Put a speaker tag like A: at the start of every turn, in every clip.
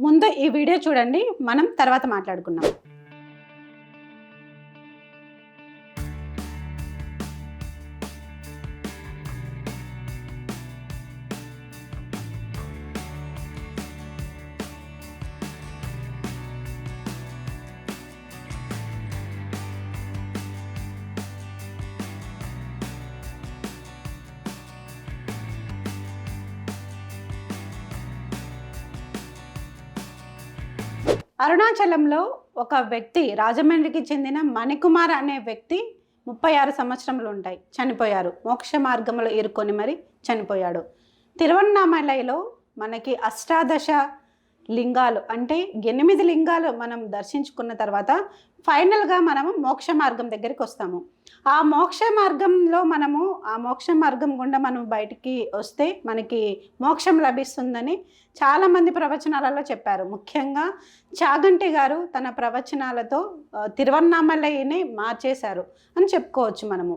A: ముందు ఈ వీడియో చూడండి, మనం తర్వాత మాట్లాడుకుందాం. అరుణాచలంలో ఒక వ్యక్తి, రాజమండ్రికి చెందిన మణికుమార్ అనే వ్యక్తి 36 సంవత్సరములు ఉంటాయి, చనిపోయారు. మోక్ష మార్గంలో ఇరుక్కొని మరి చనిపోయాడు. తిరువన్నామలైలో మనకి అష్టాదశ లింగాలు అంటే 8 లింగాలు మనం దర్శించుకున్న తర్వాత ఫైనల్గా మనము మోక్ష మార్గం దగ్గరికి వస్తాము. ఆ మోక్ష మార్గం గుండా మనం బయటికి వస్తే మనకి మోక్షం లభిస్తుందని చాలామంది ప్రవచనాలలో చెప్పారు. ముఖ్యంగా చాగంటి గారు తన ప్రవచనాలతో తిరువన్నామలైని మార్చేశారు అని చెప్పుకోవచ్చు మనము.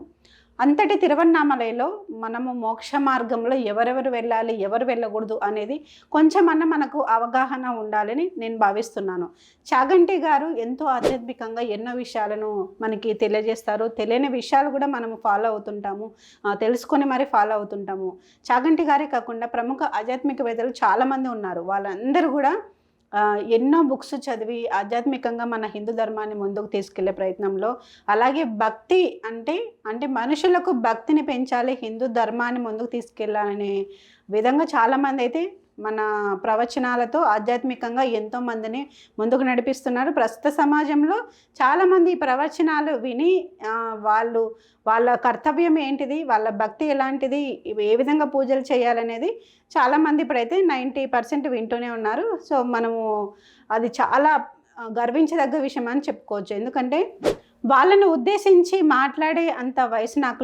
A: అంతటి తిరువన్నామలైలో మనము మోక్ష మార్గంలో ఎవరెవరు వెళ్ళాలి, ఎవరు వెళ్ళకూడదు అనేది కొంచెమన్నా మనకు అవగాహన ఉండాలని నేను భావిస్తున్నాను. చాగంటి గారు ఎంతో ఆధ్యాత్మికంగా ఎన్నో విషయాలను మనకి తెలియజేస్తారు. తెలియని విషయాలు కూడా మనము ఫాలో అవుతుంటాము, తెలుసుకొని మరి ఫాలో అవుతుంటాము. చాగంటి గారే కాకుండా ప్రముఖ ఆధ్యాత్మికవేత్తలు చాలామంది ఉన్నారు. వాళ్ళందరూ కూడా ఎన్నో బుక్స్ చదివి ఆధ్యాత్మికంగా మన హిందూ ధర్మాన్ని ముందుకు తీసుకెళ్లే ప్రయత్నంలో, అలాగే భక్తి అంటే మనుషులకు భక్తిని పెంచాలి, హిందూ ధర్మాన్ని ముందుకు తీసుకెళ్ళాలనే విధంగా చాలామంది అయితే మన ప్రవచనాలతో ఆధ్యాత్మికంగా ఎంతోమందిని ముందుకు నడిపిస్తున్నారు. ప్రస్తుత సమాజంలో చాలామంది ఈ ప్రవచనాలు విని వాళ్ళ కర్తవ్యం ఏంటిది, వాళ్ళ భక్తి ఎలాంటిది, ఏ విధంగా పూజలు చేయాలనేది చాలామంది ఇప్పుడైతే 90% వింటూనే ఉన్నారు. సో మనము అది చాలా గర్వించదగ్గ విషయం అని చెప్పుకోవచ్చు. ఎందుకంటే వాళ్ళను ఉద్దేశించి మాట్లాడే అంత వయసు నాకు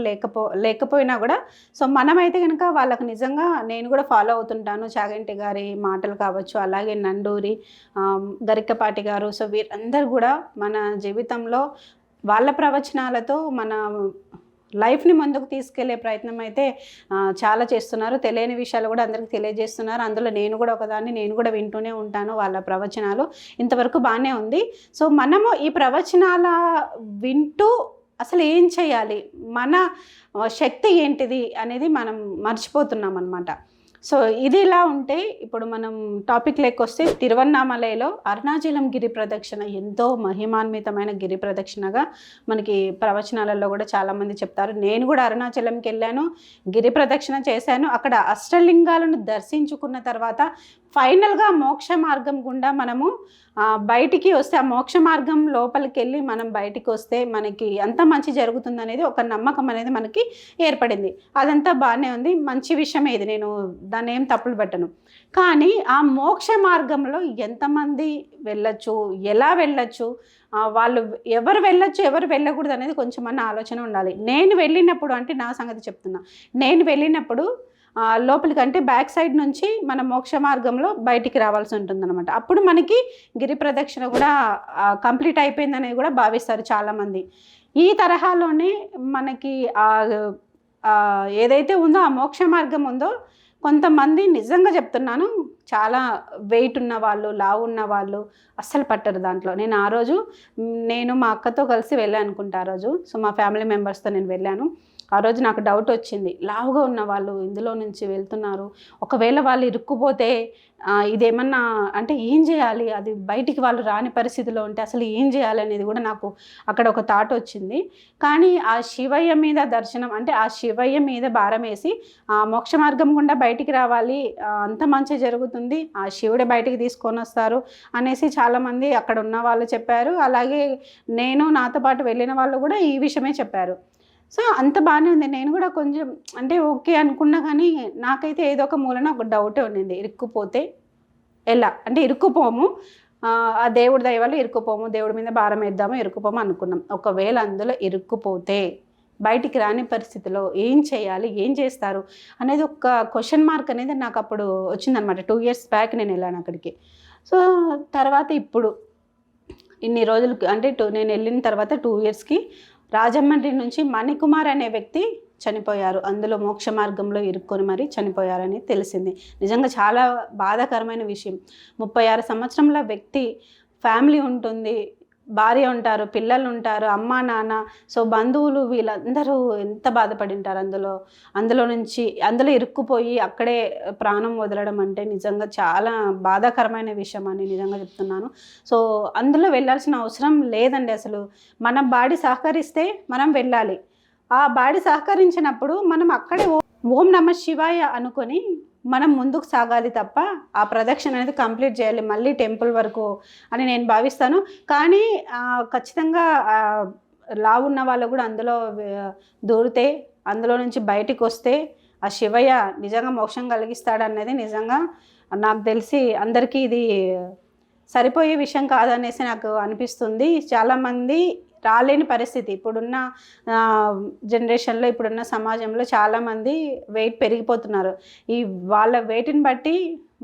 A: లేకపోయినా కూడా, సో మనమైతే కనుక వాళ్ళకు నిజంగా నేను కూడా ఫాలో అవుతుంటాను. చాగంటి గారి మాటలు కావచ్చు, అలాగే నండూరి, గరికపాటి గారు, సో వీరందరూ కూడా మన జీవితంలో వాళ్ళ ప్రవచనాలతో మన లైఫ్ని ముందుకు తీసుకెళ్లే ప్రయత్నం అయితే చాలా చేస్తున్నారు. తెలియని విషయాలు కూడా అందరికీ తెలియజేస్తున్నారు. అందులో నేను కూడా ఒకదాన్ని, నేను కూడా వింటూనే ఉంటాను వాళ్ళ ప్రవచనాలు. ఇంతవరకు బాగానే ఉంది. సో మనము ఈ ప్రవచనాల వింటూ అసలు ఏం చేయాలి, మన శక్తి ఏంటిది అనేది మనం మర్చిపోతున్నాం అన్నమాట. సో ఇది ఇలా ఉంటే ఇప్పుడు మనం టాపిక్ లేకొస్తే, తిరువన్నామలైలో అరుణాచలం గిరి ప్రదక్షిణ ఎంతో మహిమాన్వితమైన గిరి ప్రదక్షిణగా మనకి ప్రవచనాలలో కూడా చాలామంది చెప్తారు. నేను కూడా అరుణాచలంకి వెళ్ళాను, గిరి ప్రదక్షిణ చేశాను. అక్కడ అష్టలింగాలను దర్శించుకున్న తర్వాత ఫైనల్గా మోక్ష మార్గం గుండా మనము బయటికి వస్తే, ఆ మోక్ష మార్గం లోపలికి వెళ్ళి మనం బయటికి వస్తే మనకి అంత మంచి జరుగుతుంది అనేది ఒక నమ్మకం అనేది మనకి ఏర్పడింది. అదంతా బాగానే ఉంది, మంచి విషయమే ఇది, నేను దాన్ని ఏం తప్పులు పెట్టను. కానీ ఆ మోక్ష మార్గంలో ఎంతమంది వెళ్ళచ్చు, ఎలా వెళ్ళచ్చు, వాళ్ళు ఎవరు వెళ్ళచ్చు, ఎవరు వెళ్ళకూడదు అనేది కొంచెమన్నా ఆలోచన ఉండాలి. నేను వెళ్ళినప్పుడు, అంటే నా సంగతి చెప్తున్నా, నేను వెళ్ళినప్పుడు లోపలికి అంటే బ్యాక్ సైడ్ నుంచి మన మోక్ష మార్గంలో బయటికి రావాల్సి ఉంటుందన్నమాట. అప్పుడు మనకి గిరి ప్రదక్షిణ కూడా కంప్లీట్ అయిపోయిందనేది కూడా భావిస్తారు చాలామంది. ఈ తరహాలోనే మనకి ఏదైతే ఉందో ఆ మోక్ష మార్గం ఉందో, కొంతమంది నిజంగా చెప్తున్నాను, చాలా వెయిట్ ఉన్న వాళ్ళు, లావు ఉన్న వాళ్ళు అస్సలు పట్టరు దాంట్లో. నేను ఆ రోజు మా అక్కతో కలిసి వెళ్ళాను అనుకుంటా ఆ రోజు. సో మా ఫ్యామిలీ మెంబర్స్తో నేను వెళ్ళాను. ఆ రోజు నాకు డౌట్ వచ్చింది, లావుగా ఉన్న వాళ్ళు ఇందులో నుంచి వెళ్తున్నారు, ఒకవేళ వాళ్ళు ఇరుక్కుపోతే ఇదేమన్నా అంటే ఏం చేయాలి, అది బయటికి వాళ్ళు రాని పరిస్థితిలో ఉంటే అసలు ఏం చేయాలి అనేది కూడా నాకు అక్కడ ఒక థాట్ వచ్చింది. కానీ ఆ శివయ్య మీద దర్శనం, అంటే ఆ శివయ్య మీద భారం వేసి మోక్ష మార్గం గుండా బయటికి రావాలి, అంత మంచి జరుగుతుంది, ఆ శివుడే బయటికి తీసుకొని వస్తారు అనేసి చాలామంది అక్కడ ఉన్న వాళ్ళు చెప్పారు. అలాగే నాతో పాటు వెళ్ళిన వాళ్ళు కూడా ఈ విషయమే చెప్పారు. సో అంత బాగానే ఉంది. నేను కూడా కొంచెం అంటే ఓకే అనుకున్నా, కానీ నాకైతే ఏదో ఒక మూలన ఒక డౌటే ఉండింది, ఇరుక్కుపోతే ఎలా అంటే ఇరుక్కుపోము, ఆ దేవుడి దయ వల్ల ఇరుక్కుపోము, దేవుడి మీద భారం వేద్దాము, ఇరుక్కుపోము అనుకున్నాం. ఒకవేళ అందులో ఇరుక్కుపోతే బయటికి రాని పరిస్థితిలో ఏం చేయాలి, ఏం చేస్తారు అనేది ఒక క్వశ్చన్ మార్క్ అనేది నాకు అప్పుడు వచ్చిందనమాట. 2 years బ్యాక్ నేను వెళ్ళాను అక్కడికి. సో తర్వాత ఇప్పుడు ఇన్ని రోజులకి అంటే నేను వెళ్ళిన తర్వాత 2 yearsకి రాజమండ్రి నుంచి మణికుమార్ అనే వ్యక్తి చనిపోయారు. అందులో మోక్ష మార్గంలో ఇరుక్కొని మరి చనిపోయారని తెలిసింది. నిజంగా చాలా బాధాకరమైన విషయం. 36 సంవత్సరంల వ్యక్తి, ఫ్యామిలీ ఉంటుంది, భార్య ఉంటారు, పిల్లలు ఉంటారు, అమ్మ నాన్న, సో బంధువులు, వీళ్ళందరూ ఎంత బాధపడి ఉంటారు. అందులో ఇరుక్కుపోయి అక్కడే ప్రాణం వదలడం అంటే నిజంగా చాలా బాధాకరమైన విషయం అని నిజంగా చెప్తున్నాను. సో అందులో వెళ్ళాల్సిన అవసరం లేదండి. అసలు మన బాడీ సహకరిస్తే మనం వెళ్ళాలి. ఆ బాడీ సహకరించినప్పుడు మనం అక్కడే ఓం నమ శివాయ అనుకొని మనం ముందుకు సాగాలి తప్ప ఆ ప్రదక్షిణ అనేది కంప్లీట్ చేయాలి మళ్ళీ టెంపుల్ వరకు అని నేను భావిస్తాను. కానీ ఖచ్చితంగా లావు ఉన్న వాళ్ళు కూడా అందులో దూరితే, అందులో నుంచి బయటికి వస్తే ఆ శివయ్య నిజంగా మోక్షం కలిగిస్తాడనేది నిజంగా నాకు తెలిసి అందరికీ ఇది సరిపోయే విషయం కాదనేసి నాకు అనిపిస్తుంది. చాలామంది రాలేని పరిస్థితి ఇప్పుడున్న జనరేషన్లో, ఇప్పుడున్న సమాజంలో చాలామంది వెయిట్ పెరిగిపోతున్నారు. వాళ్ళ వెయిట్ని బట్టి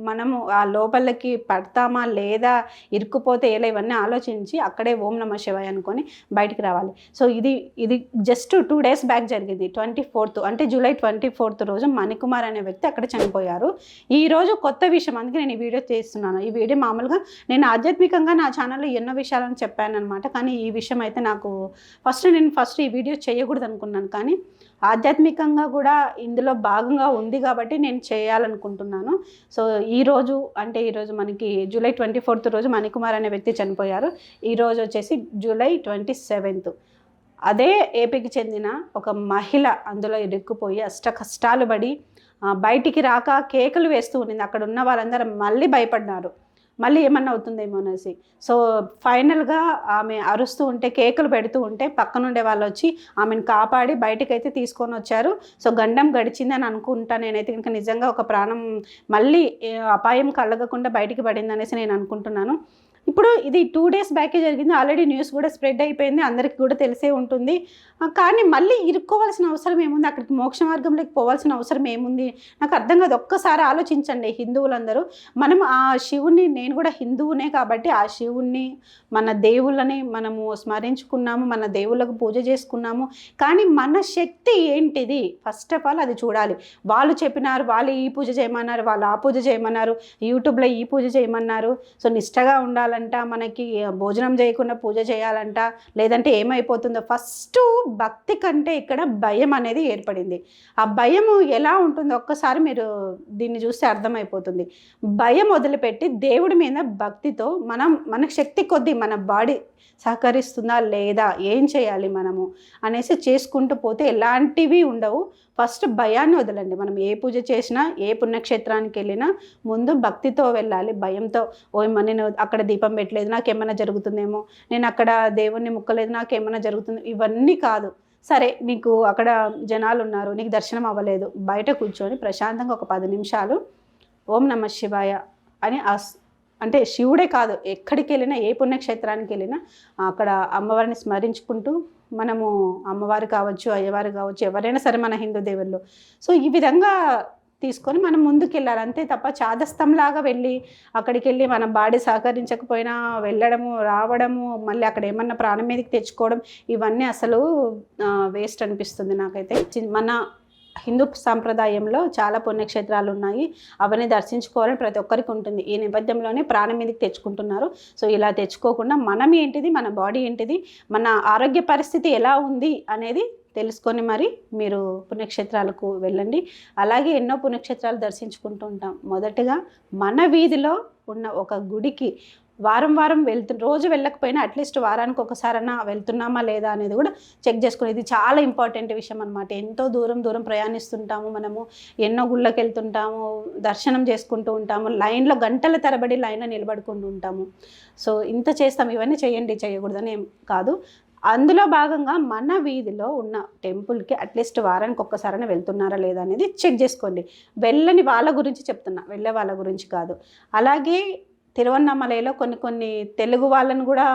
A: మనము ఆ లోపలికి పడతామా లేదా, ఇరుక్కుపోతే ఎలా, ఇవన్నీ ఆలోచించి అక్కడే ఓం నమ శివాయ అనుకొని బయటికి రావాలి. సో ఇది జస్ట్ 2 days బ్యాక్ జరిగింది. 24th అంటే జూలై 24th రోజు మణికుమార్ అనే వ్యక్తి అక్కడ చనిపోయారు. ఈరోజు కొత్త విషయం, అందుకే నేను ఈ వీడియో చేస్తున్నాను. ఈ వీడియో మామూలుగా నేను ఆధ్యాత్మికంగా నా ఛానల్లో ఎన్నో విషయాలను చెప్పాను అనమాట. కానీ ఈ విషయం అయితే నాకు ఫస్ట్ ఈ వీడియో చేయకూడదు అనుకున్నాను, కానీ ఆధ్యాత్మికంగా కూడా ఇందులో భాగంగా ఉంది కాబట్టి నేను చేయాలనుకుంటున్నాను. సో ఈరోజు మనకి జూలై 24th రోజు మణికుమార్ అనే వ్యక్తి చనిపోయారు. ఈరోజు వచ్చేసి జూలై 27th. అదే ఏపీకి చెందిన ఒక మహిళ అందులో ఇరుక్కుపోయి అష్ట కష్టాలు పడి బయటికి రాక కేకలు వేస్తూ ఉండింది. అక్కడ ఉన్న వాళ్ళందరూ మళ్ళీ భయపడ్డారు, మళ్ళీ ఏమన్నా అవుతుందేమో అనేసి. సో ఫైనల్గా ఆమె అరుస్తూ ఉంటే, కేకలు పెడుతూ ఉంటే పక్కనుండే వాళ్ళు వచ్చి ఆమెను కాపాడి బయటకైతే తీసుకొని వచ్చారు. సో గండం గడిచిందని అనుకుంటా నేనైతే. కనుక నిజంగా ఒక ప్రాణం మళ్ళీ అపాయం కలగకుండా బయటికి పడింది అనేసి నేను అనుకుంటున్నాను. ఇప్పుడు ఇది 2 days బ్యాకే జరిగింది. ఆల్రెడీ న్యూస్ కూడా స్ప్రెడ్ అయిపోయింది, అందరికీ కూడా తెలిసే ఉంటుంది. కానీ మళ్ళీ ఇరుక్కోవాల్సిన అవసరం ఏముంది? అక్కడికి మోక్ష మార్గంలోకి పోవాల్సిన అవసరం ఏముంది? నాకు అర్థం కాదు. ఒక్కసారి ఆలోచించండి హిందువులందరూ. మనం ఆ శివుణ్ణి, నేను కూడా హిందువునే కాబట్టి ఆ శివుణ్ణి, మన దేవుళ్ళని మనము స్మరించుకున్నాము, మన దేవుళ్ళకు పూజ చేసుకున్నాము. కానీ మన శక్తి ఏంటిది? ఫస్ట్ ఆఫ్ ఆల్ అది చూడాలి. వాళ్ళు చెప్పినారు, వాళ్ళు ఈ పూజ చేయమన్నారు, వాళ్ళు ఆ పూజ చేయమన్నారు, యూట్యూబ్లో ఈ పూజ చేయమన్నారు. సో నిష్టగా ఉండాలి, మనకి భోజనం చేయకుండా పూజ చేయాలంట, లేదంటే ఏమైపోతుందో. ఫస్ట్ భక్తి కంటే ఇక్కడ భయం అనేది ఏర్పడింది. ఆ భయం ఎలా ఉంటుందో ఒక్కసారి మీరు దీన్ని చూస్తే అర్థమైపోతుంది. భయం వదిలిపెట్టి దేవుడి మీద భక్తితో మనకు శక్తి కొద్దీ మన బాడీ సహకరిస్తుందా లేదా, ఏం చేయాలి మనము అనేసి చేసుకుంటూ పోతే ఎలాంటివి ఉండవు. ఫస్ట్ భయాన్ని వదలండి. మనం ఏ పూజ చేసినా, ఏ పుణ్యక్షేత్రానికి వెళ్ళినా ముందు భక్తితో వెళ్ళాలి. భయంతో నేను అక్కడ దీపం పెట్టలేదు, నాకేమైనా జరుగుతుందేమో, నేను అక్కడ దేవుణ్ణి ముక్కలేదు, నాకేమైనా జరుగుతుంది, ఇవన్నీ కాదు. సరే, నీకు అక్కడ జనాలు ఉన్నారు, నీకు దర్శనం అవ్వలేదు, బయట కూర్చొని ప్రశాంతంగా ఒక 10 నిమిషాలు ఓం నమ శివాయ అని అంటే శివుడే కాదు, ఎక్కడికి వెళ్ళినా, ఏ పుణ్యక్షేత్రానికి వెళ్ళినా అక్కడ అమ్మవారిని స్మరించుకుంటూ మనము, అమ్మవారు కావచ్చు, అయ్యవారు కావచ్చు, ఎవరైనా సరే మన హిందూ దేవుళ్ళు, సో ఈ విధంగా తీసుకొని మనం ముందుకు వెళ్ళాలి. అంతే తప్ప చాదస్తంలాగా వెళ్ళి అక్కడికి వెళ్ళి మన బాడీ సహకరించకపోయినా వెళ్ళడము, రావడము, మళ్ళీ అక్కడ ఏమన్నా ప్రాణం మీదకి తెచ్చుకోవడం, ఇవన్నీ అసలు వేస్ట్ అనిపిస్తుంది నాకైతే. మన హిందూ సాంప్రదాయంలో చాలా పుణ్యక్షేత్రాలు ఉన్నాయి, అవన్నీ దర్శించుకోవాలని ప్రతి ఒక్కరికి ఉంటుంది. ఈ నేపథ్యంలోనే ప్రాణం మీదకి తెచ్చుకుంటున్నారు. సో ఇలా తెచ్చుకోకుండా మనం ఏంటిది, మన బాడీ ఏంటిది, మన ఆరోగ్య పరిస్థితి ఎలా ఉంది అనేది తెలుసుకొని మరి మీరు పుణ్యక్షేత్రాలకు వెళ్ళండి. అలాగే ఎన్నో పుణ్యక్షేత్రాలు దర్శించుకుంటూ ఉంటాం. మొదటగా మన వీధిలో ఉన్న ఒక గుడికి వారం రోజు వెళ్ళకపోయినా అట్లీస్ట్ వారానికి ఒకసారైనా వెళ్తున్నామా లేదా అనేది కూడా చెక్ చేసుకుని, ఇది చాలా ఇంపార్టెంట్ విషయం అనమాట. ఎంతో దూరం ప్రయాణిస్తుంటాము, మనము ఎన్నో గుళ్ళకి వెళ్తుంటాము, దర్శనం చేసుకుంటూ ఉంటాము, లైన్లో గంటల తరబడి లైన్లో నిలబడుకుంటూ ఉంటాము. సో ఇంత చేస్తాం, ఇవన్నీ చేయండి, చేయకూడదని ఏం కాదు. అందులో భాగంగా మన వీధిలో ఉన్న టెంపుల్కి అట్లీస్ట్ వారానికి ఒక్కసారైనా వెళ్తున్నారా లేదా అనేది చెక్ చేసుకోండి. వెళ్ళని వాళ్ళ గురించి చెప్తున్నా, వెళ్ళే వాళ్ళ గురించి కాదు. అలాగే తిరువన్నామలైలో కొన్ని తెలుగు వాళ్ళని కూడా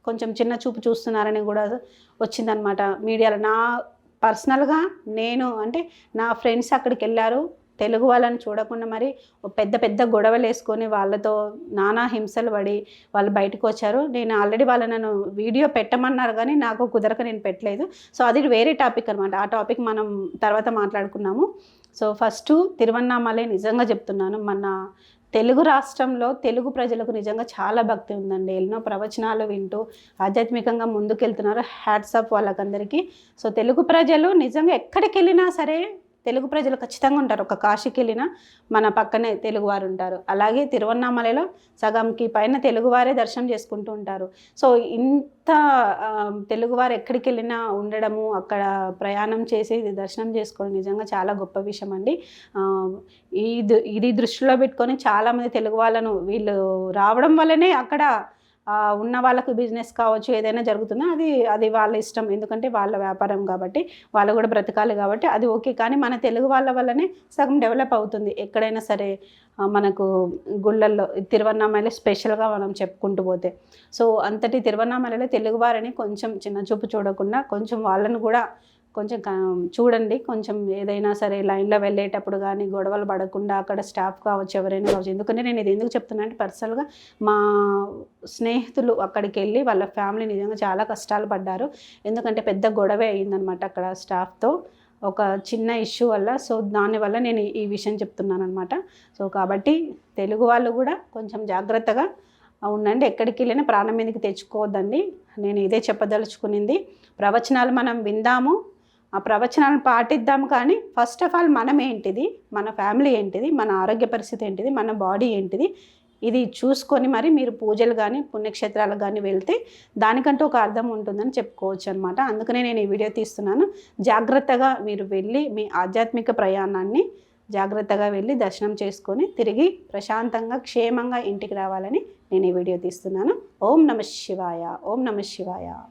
A: కొంచెం చిన్న చూపు చూస్తున్నారని కూడా వచ్చిందనమాట మీడియాలో. నా పర్సనల్గా నేను, అంటే నా ఫ్రెండ్స్ అక్కడికి వెళ్ళారు, తెలుగు వాళ్ళని చూడకుండా మరి పెద్ద పెద్ద గొడవలు వేసుకొని వాళ్ళతో నానా హింసలు పడి వాళ్ళు బయటకు వచ్చారు. నేను ఆల్రెడీ వాళ్ళు నన్ను వీడియో పెట్టమన్నారు కానీ నాకు కుదరక నేను పెట్టలేదు. సో అది వేరే టాపిక్ అనమాట. ఆ టాపిక్ మనం తర్వాత మాట్లాడుకున్నాము. సో ఫస్ట్ తిరువన్నామలై నిజంగా చెప్తున్నాను, మన తెలుగు రాష్ట్రంలో తెలుగు ప్రజలకు నిజంగా చాలా భక్తి ఉందండి. ఎన్నో ప్రవచనాలు వింటూ ఆధ్యాత్మికంగా ముందుకెళ్తున్నారు. హ్యాట్స్ ఆఫ్ వాళ్ళకందరికీ. సో తెలుగు ప్రజలు నిజంగా ఎక్కడికి వెళ్ళినా సరే తెలుగు ప్రజలు ఖచ్చితంగా ఉంటారు. ఒక కాశీకి వెళ్ళినా మన పక్కనే తెలుగువారు ఉంటారు. అలాగే తిరువన్నామలలో సగంకి పైన తెలుగువారే దర్శనం చేసుకుంటూ ఉంటారు. సో ఇంత తెలుగువారు ఎక్కడికి వెళ్ళినా ఉండడము, అక్కడ ప్రయాణం చేసి దర్శనం చేసుకోవడం నిజంగా చాలా గొప్ప విషయం అండి. ఇది దృష్టిలో పెట్టుకొని చాలామంది తెలుగు వాళ్ళను వీళ్ళు రావడం వల్లనే అక్కడ ఉన్న వాళ్ళకు బిజినెస్ కావచ్చు ఏదైనా జరుగుతుందో అది వాళ్ళ ఇష్టం. ఎందుకంటే వాళ్ళ వ్యాపారం కాబట్టి వాళ్ళు కూడా బ్రతకాలి కాబట్టి అది ఓకే. కానీ మన తెలుగు వాళ్ళ వల్లనే సగం డెవలప్ అవుతుంది ఎక్కడైనా సరే. మనకు గుళ్ళల్లో తిరువన్నామలై స్పెషల్గా మనం చెప్పుకుంటూ పోతే, సో అంతటి తిరువన్నామలలో తెలుగువారిని కొంచెం చిన్న చూపు చూడకుండా కొంచెం వాళ్ళను కూడా కొంచెం చూడండి. కొంచెం ఏదైనా సరే లైన్లో వెళ్ళేటప్పుడు కానీ గొడవలు పడకుండా అక్కడ స్టాఫ్ కావచ్చు ఎవరైనా కావచ్చు. ఎందుకంటే నేను ఇది ఎందుకు చెప్తున్నా అంటే పర్సనల్గా మా స్నేహితులు అక్కడికి వెళ్ళి వాళ్ళ ఫ్యామిలీ నిజంగా చాలా కష్టాలు పడ్డారు. ఎందుకంటే పెద్ద గొడవే అయిందనమాట అక్కడ స్టాఫ్తో ఒక చిన్న ఇష్యూ వల్ల. సో దానివల్ల నేను ఈ విషయం చెప్తున్నాను అనమాట. సో కాబట్టి తెలుగు వాళ్ళు కూడా కొంచెం జాగ్రత్తగా ఉండండి. ఎక్కడికి వెళ్ళినా ప్రాణం మీదకి తెచ్చుకోవద్దండి. నేను ఇదే చెప్పదలుచుకునింది. ప్రవచనాలు మనం విందాము, ఆ ప్రవచనాలను పాటిద్దాం. కానీ ఫస్ట్ ఆఫ్ ఆల్ మనం ఏంటిది, మన ఫ్యామిలీ ఏంటిది, మన ఆరోగ్య పరిస్థితి ఏంటిది, మన బాడీ ఏంటిది, ఇది చూసుకొని మరి మీరు పూజలు కానీ పుణ్యక్షేత్రాలకు కానీ వెళ్తే దానికంటూ ఒక అర్థం ఉంటుందని చెప్పుకోవచ్చు అనమాట. అందుకనే నేను ఈ వీడియో తీస్తున్నాను. జాగ్రత్తగా మీరు వెళ్ళి మీ ఆధ్యాత్మిక ప్రయాణాన్ని జాగ్రత్తగా వెళ్ళి దర్శనం చేసుకొని తిరిగి ప్రశాంతంగా క్షేమంగా ఇంటికి రావాలని నేను ఈ వీడియో తీస్తున్నాను. ఓం నమః శివాయ. ఓం నమః శివాయ.